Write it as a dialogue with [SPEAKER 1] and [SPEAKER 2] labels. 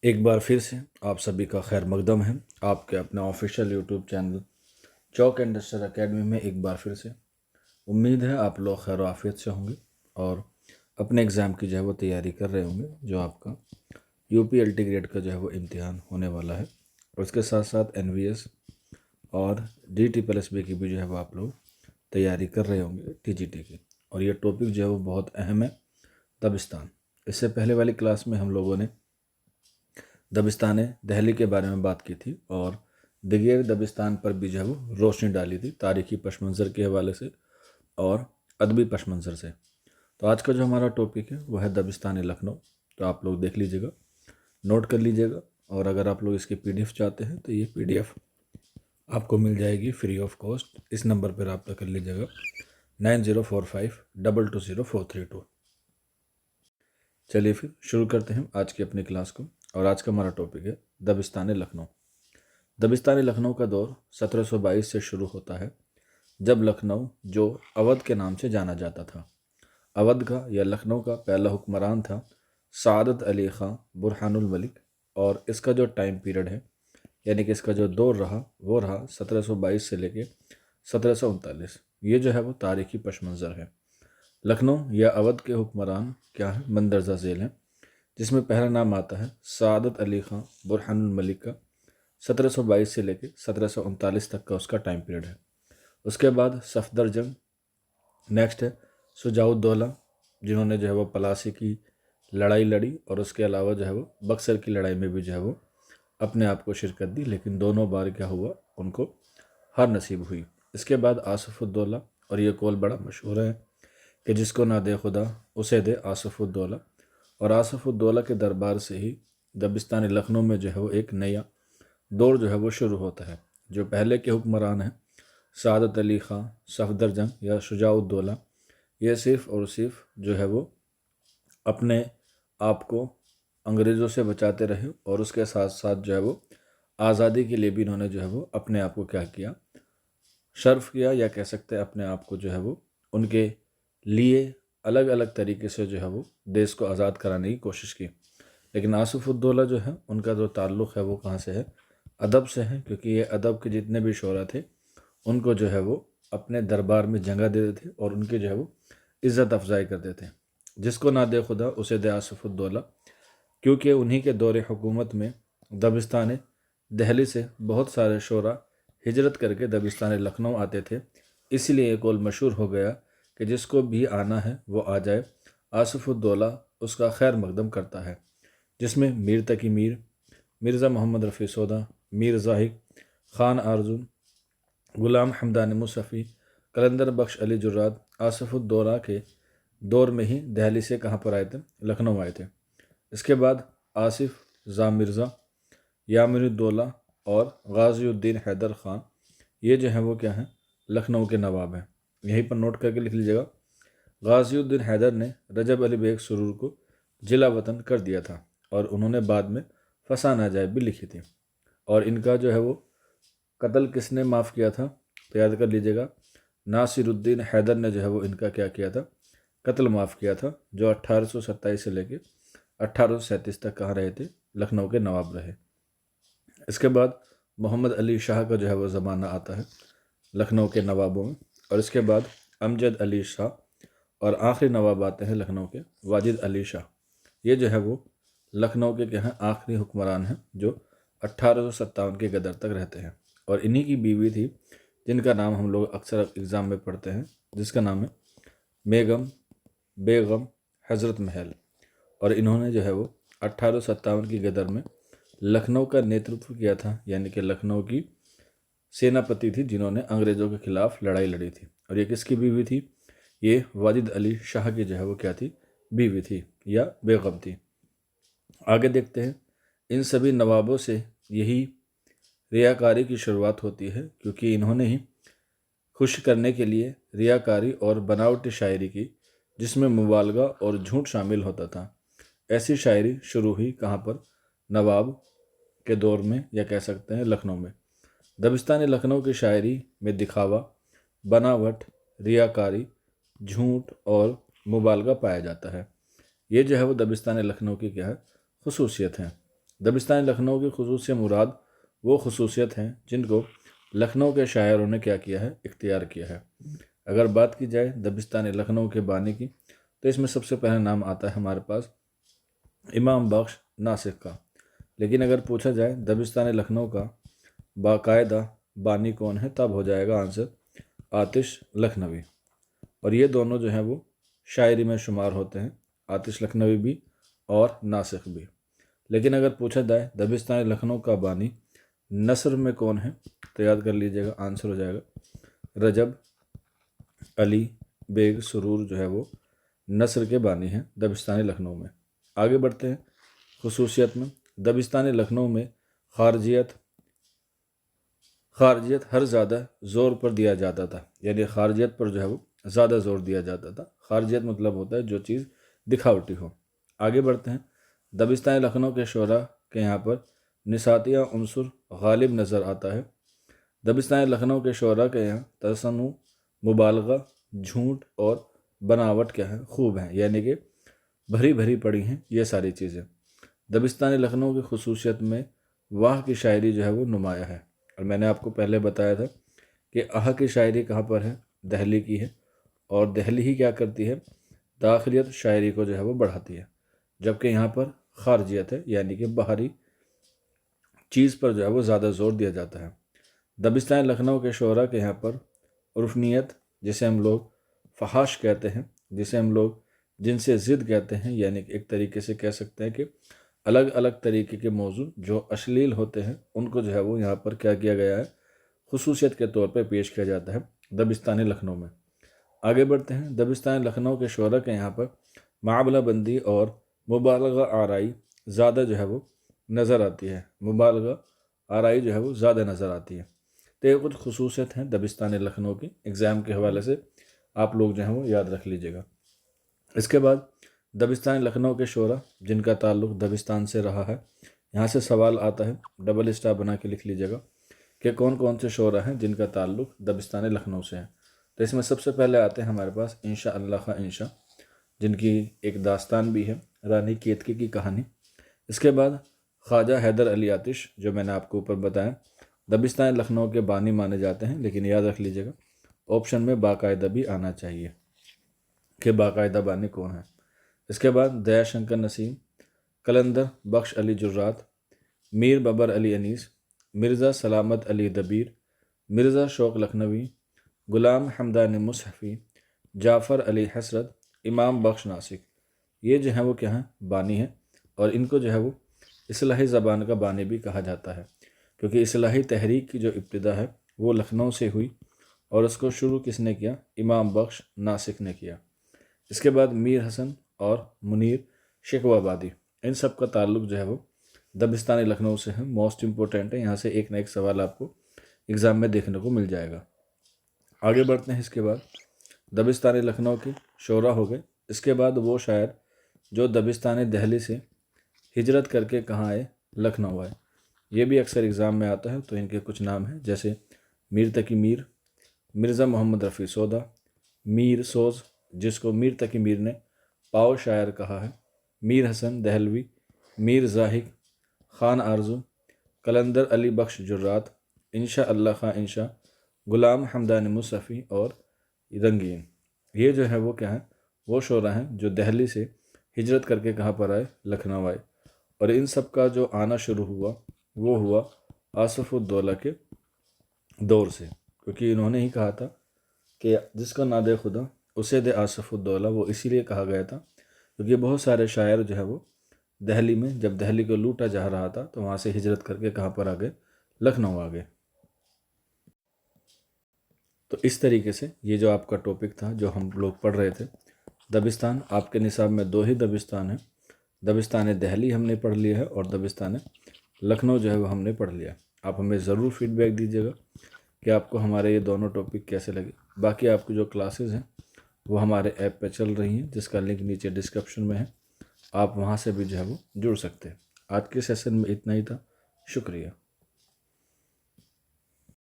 [SPEAKER 1] एक बार फिर से आप सभी का खैर मकदम है आपके अपने ऑफिशियल यूट्यूब चैनल चौक इंडस्ट्रियल एकेडमी में। एक बार फिर से उम्मीद है आप लोग खैर आफियत से होंगे और अपने एग्ज़ाम की जो है वो तैयारी कर रहे होंगे। जो आपका UPLT ग्रेड का जो है वो इम्तिहान होने वाला है और उसके साथ साथ NVS और DSSB की भी जो है वो आप लोग तैयारी कर रहे होंगे TGT की। और ये टॉपिक जो है वो बहुत अहम है, दबिस्तान। इससे पहले वाली क्लास में हम लोगों ने दबिस्तान दहली के बारे में बात की थी और दिगेर दबिस्तान पर भी जो है वो रोशनी डाली थी तारीखी पस मंज़र के हवाले से और अदबी पस मंज़र से। तो आज का जो हमारा टॉपिक है वो है दबिस्तान लखनऊ। तो आप लोग देख लीजिएगा, नोट कर लीजिएगा और अगर आप लोग इसकी PDF चाहते हैं तो ये PDF आपको मिल जाएगी फ्री ऑफ कॉस्ट। इस नंबर पर रब्ता कर लीजिएगा 9045220432। चलिए फिर शुरू करते हैं आज की अपनी क्लास को। और आज का हमारा टॉपिक है दबिस्तान लखनऊ। दबिस्तान लखनऊ का दौर 1722 से शुरू होता है, जब लखनऊ जो अवध के नाम से जाना जाता था। अवध का या लखनऊ का पहला हुक्मरान था सादत अली ख़ां बुरहानुल मलिक और इसका जो टाइम पीरियड है यानी कि इसका जो दौर रहा वो रहा 1722 से लेके 1739। ये जो है वो तारीखी पस मंज़र है। लखनऊ या अवध के हुक्मरान क्या है, मंदरजा झेल हैं, जिसमें पहला नाम आता है सादत अली ख़ां बुरहानुल मलिक का। 1722 से लेके 1739 तक का उसका टाइम पीरियड है। उसके बाद सफदर जंग, नेक्स्ट है शुजाउद्दौला, जिन्होंने जो है वो पलासी की लड़ाई लड़ी और उसके अलावा जो है वो बक्सर की लड़ाई में भी जो है वो अपने आप को शिरकत दी, लेकिन दोनों बार क्या हुआ, उनको हार नसीब हुई। इसके बाद आसफुद्दौला, और ये कौल बड़ा मशहूर है कि जिसको ना दे खुदा उसे दे आसफुद्दौला। और आसफुद्दौला के दरबार से ही दबिस्तान लखनऊ में जो है वो एक नया दौर जो है वो शुरू होता है। जो पहले के हुक्मरान हैं सादत अली ख़ां, सफदर जंग या शुजाउद्दौला, ये सिर्फ़ और सिर्फ जो है वो अपने आप को अंग्रेज़ों से बचाते रहे और उसके साथ साथ जो है वो आज़ादी के लिए भी इन्होंने जो है वो अपने आप को क्या किया, शर्फ किया, या कह सकते हैं अपने आप को जो है वो उनके लिए अलग अलग तरीके से जो है वो देश को आज़ाद कराने की कोशिश की। लेकिन आसफुद्दौला जो है उनका जो ताल्लुक़ है वो कहाँ से है, अदब से है, क्योंकि ये अदब के जितने भी शोरा थे उनको जो है वो अपने दरबार में जगह देते थे और उनकी जो है वो इज़्ज़त अफजाई करते थे। जिसको ना दे खुदा उसे दे आसफुद्दौला, क्योंकि उन्हीं के दौरे हुकूमत में दबिस्तान दहली से बहुत सारे शोरा हिजरत करके दबिस्तान लखनऊ आते थे। इसलिए एक कौल मशहूर हो गया कि जिसको भी आना है वो आ जाए, आसफुद्दौला उसका खैर मकदम करता है। जिसमें मीर तकी मीर, मिर्ज़ा मोहम्मद रफ़ी सौदा, मीर ज़ाहिद ख़ान आरजुन, गुलाम हमदान मुसफ़ी, कलंदर बख्श अली जुर्रात आसफुद्दौला के दौर में ही दहली से कहाँ पर आए थे, लखनऊ आए थे। इसके बाद आसिफ ज़ा मिर्ज़ा, यामिनुद्दौला और गाज़ीउद्दीन हैदर ख़ान, ये जो हैं वो क्या हैं, लखनऊ के नवाब हैं। यहीं पर नोट करके लिख लीजिएगा। गाज़ीउद्दीन हैदर ने रजब अली बेग सुरूर को जिला वतन कर दिया था और उन्होंने बाद में फसान अजायब भी लिखी थी। और इनका जो है वो कत्ल किसने माफ़ किया था, तो याद कर लीजिएगा, नासिरुद्दीन हैदर ने जो है वो इनका क्या किया था, कत्ल माफ़ किया था, जो 1827 से लेके 1837 तक कहाँ रहे थे, लखनऊ के नवाब रहे। इसके बाद मोहम्मद अली शाह का जो है वो ज़माना आता है लखनऊ के नवाबों में। और इसके बाद अमजद अली शाह और आखिरी नवाब आते हैं लखनऊ के वाजिद अली शाह। ये जो है वो लखनऊ के क्या हैं, आखिरी हुक्मरान हैं जो 1857 के गदर तक रहते हैं। और इन्हीं की बीवी थी जिनका नाम हम लोग अक्सर एग्ज़ाम में पढ़ते हैं, जिसका नाम है बेगम हज़रत महल। और इन्होंने जो है वो 1857 की गदर में लखनऊ का नेतृत्व किया था, यानी कि लखनऊ की सेनापति थी जिन्होंने अंग्रेज़ों के खिलाफ लड़ाई लड़ी थी। और ये किसकी बीवी थी, ये वाजिद अली शाह की जो है वो क्या थी, बीवी थी या बेगम थी। आगे देखते हैं। इन सभी नवाबों से यही रियाकारी की शुरुआत होती है, क्योंकि इन्होंने ही खुश करने के लिए रियाकारी और बनावटी शायरी की, जिसमें मुबालगा और झूठ शामिल होता था। ऐसी शायरी शुरू हुई कहाँ पर, नवाब के दौर में, या कह सकते हैं लखनऊ में। दबिस्तान लखनऊ की शायरी में दिखावा, बनावट, रियाकारी, झूठ और मुबालगा पाया जाता है। ये जो है वो दबिस्तान लखनऊ की क्या है, खुसूसियत है। दबिस्तान लखनऊ की खसूस से मुराद वो खसूसियत हैं जिनको लखनऊ के शायरों ने क्या किया है, इख्तियार किया है। अगर बात की जाए दबिस्तान लखनऊ के बानी की, तो इसमें सबसे पहला नाम आता है हमारे पास इमाम बख्श नासिक का। लेकिन अगर पूछा जाए दबिस्तान लखनऊ का बाकायदा बानी कौन है, तब हो जाएगा आंसर आतिश लखनवी। और ये दोनों जो हैं वो शायरी में शुमार होते हैं, आतिश लखनवी भी और नासिक भी। लेकिन अगर पूछा जाए दबिस्तान लखनऊ का बानी नसर में कौन है, तो याद कर लीजिएगा, आंसर हो जाएगा रजब अली बेग सुरूर जो है वो नसर के बानी हैं दबिस्तान लखनऊ में। आगे बढ़ते हैं खसूसियत में। दबिस्तान लखनऊ में खारजियत हर ज़्यादा ज़ोर पर दिया जाता था, यानी खारजियत पर जो है वो ज़्यादा ज़ोर दिया जाता था। खारजियत मतलब होता है जो चीज़ दिखावटी हो। आगे बढ़ते हैं दबिस्तान लखनऊ के शोरा के यहाँ पर निसातिया उनसुर गालिब नज़र आता है। दबिस्तान लखनऊ के शोरा के यहाँ तसन्नु, मुबालगा, झूठ और बनावट क्या है, खूब हैं, यानी कि भरी भरी पड़ी हैं ये सारी चीज़ें। दबिस्तान लखनऊ की खसूसियत में वाह की शायरी जो है वो नुमाया है। और मैंने आपको पहले बताया था कि आह की शायरी कहाँ पर है, दहली की है, और दहली ही क्या करती है, दाखिलियत शायरी को जो है वो बढ़ाती है, जबकि यहाँ पर खारजियत है, यानी कि बाहरी चीज़ पर जो है वो ज़्यादा ज़ोर दिया जाता है। दबिस्तान लखनऊ के शोरा के यहाँ पर उर्फनियत, जिसे हम लोग फहाश कहते हैं, जिसे हम लोग जिनसे ज़िद कहते हैं, यानी कि एक तरीके से कह सकते हैं कि अलग अलग तरीके के मौजू जो अश्लील होते हैं उनको जो है वो यहाँ पर क्या किया गया है, खुसूसियत के तौर पर पेश किया जाता है दबिस्तान लखनऊ में। आगे बढ़ते हैं दबिस्तान लखनऊ के शोरा के यहाँ पर मामला बंदी और मुबालगा आराई ज़्यादा जो है वो नज़र आती है, मुबालगा आराई जो है वो ज़्यादा नज़र आती है। तो ये कुछ खसूसियत हैं दबिस्तान लखनऊ की, एग्ज़ाम के हवाले से आप लोग जो हैं वो याद रख लीजिएगा। इसके बाद दबिस्तान लखनऊ के शोरा जिनका ताल्लुक़ दबिस्तान से रहा है, यहाँ से सवाल आता है, डबल स्टार बना के लिख लीजिएगा कि कौन कौन से शोरा हैं जिनका ताल्लुक़ दबिस्तान लखनऊ से है। तो इसमें सबसे पहले आते हैं हमारे पास इंशा अल्लाह खा इंशा, जिनकी एक दास्तान भी है, रानी केतकी की कहानी। इसके बाद ख्वाजा हैदर अली आतिश, जो मैंने आपको ऊपर बताया, दबिस्तान लखनऊ के बानी माने जाते हैं, लेकिन याद रख लीजिएगा ऑप्शन में बाकायदा भी आना चाहिए कि बाकायदा बानी कौन है। इसके बाद दयाशंकर नसीम, कलंदर बख्श अली जुर्रात, मीर बबर अली अनीस, मिर्ज़ा सलामत अली दबीर, मिर्ज़ा शौक लखनवी, गुलाम हमदान मुसहफ़ी, जाफ़र अली हसरत, इमाम बख्श नासिक। ये जो है वो क्या है, बानी है, और इनको जो है वो इस्लाही ज़बान का बानी भी कहा जाता है, क्योंकि इस्लाही तहरीक की जो इब्तिदा है वो लखनऊ से हुई और उसको शुरू किसने किया, इमाम बख्श नासिक ने किया। इसके बाद मीर हसन और मुनीर शेखवाबादी, इन सब का ताल्लुक़ जो है वो दबिस्तान लखनऊ से है। मोस्ट इम्पोर्टेंट है, यहाँ से एक ना एक सवाल आपको एग्ज़ाम में देखने को मिल जाएगा। आगे बढ़ते हैं। इसके बाद दबिस्तान लखनऊ के शोरा हो गए। इसके बाद वो शायर जो दबिस्तान दहली से हिजरत करके कहाँ आए, लखनऊ आए। ये भी अक्सर एग्ज़ाम में आता है, तो इनके कुछ नाम हैं, जैसे मीर तकी मीर, मिर्ज़ा मोहम्मद रफ़ी सौदा, मीर सोज़, जिसको मीर तकी मीर ने पाओ शायर कहा है, मीर हसन दहलवी, मीर ज़ाहिक, ख़ान आरज़ू, कलंदर अली बख्श जुर्रात, इंशा अल्लाह खा इंशा, गुलाम हमदान मुसफ़ी और रंगीन। ये जो है वो क्या है, वो शोरा हैं जो दहली से हिजरत करके कहाँ पर आए, लखनऊ आए। और इन सब का जो आना शुरू हुआ वो हुआ आसफ़ुद्दौला के दौर से, क्योंकि इन्होंने ही कहा था कि जिसका ना दे खुदा उसे दे आसफ़ुद्दौला। वो इसीलिए कहा गया था क्योंकि बहुत सारे शायर जो है वो दहली में, जब दहली को लूटा जा रहा था, तो वहाँ से हिजरत करके कहाँ पर आ गए, लखनऊ आ गए। तो इस तरीके से ये जो आपका टॉपिक था जो हम लोग पढ़ रहे थे, दबिस्तान, आपके निसाब में 2 ही दबिस्तान है। दबिस्तान दहली हमने पढ़ लिया है और दबिस्तान लखनऊ जो है वो हमने पढ़ लिया। आप हमें ज़रूर फीडबैक दीजिएगा कि आपको हमारे ये दोनों टॉपिक कैसे लगे। बाकी आपकी जो क्लासेस हैं वो हमारे ऐप पे चल रही हैं, जिसका लिंक नीचे डिस्क्रिप्शन में है, आप वहाँ से भी जो है वो जुड़ सकते हैं। आज के सेशन में इतना ही था, शुक्रिया।